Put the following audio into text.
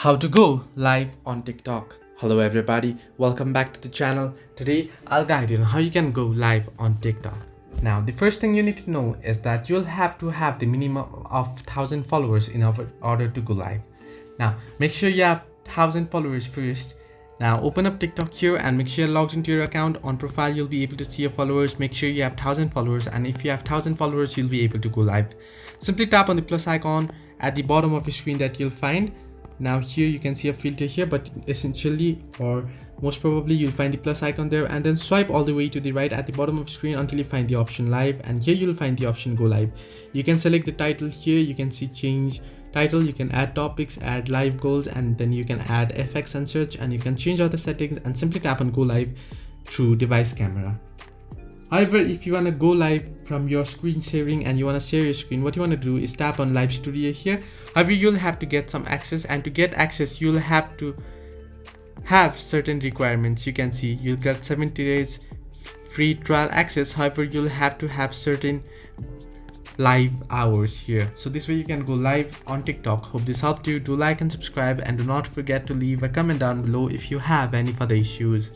How to go live on TikTok. Hello everybody, welcome back to the channel. Today I'll guide you on how you can go live on TikTok. Now the first thing you need to know is that you'll have to have the minimum of 1000 followers in order to go live. Now make sure you have 1000 followers first. Now open up TikTok here and make sure you're logged into your account. On profile you'll be able to see your followers. Make sure you have 1000 followers, and if you have 1000 followers you'll be able to go live. Simply tap on the plus icon at the bottom of the screen that you'll find. Now here you can see a filter here, but essentially or most probably you'll find the plus icon there, and then swipe all the way to the right at the bottom of the screen until you find the option live, and here you'll find the option go live. You can select the title here. You can see change title, you can add topics, add live goals, and then you can add effects and search, and you can change other settings and simply tap on go live through device camera. However, if you want to go live from your screen sharing and you want to share your screen, what you want to do is tap on live studio here. However, you'll have to get some access, and to get access you'll have to have certain requirements. You can see you'll get 70 days free trial access. However, you'll have to have certain live hours here. So this way you can go live on TikTok. Hope this helped you. Do like and subscribe, and do not forget to leave a comment down below if you have any further issues.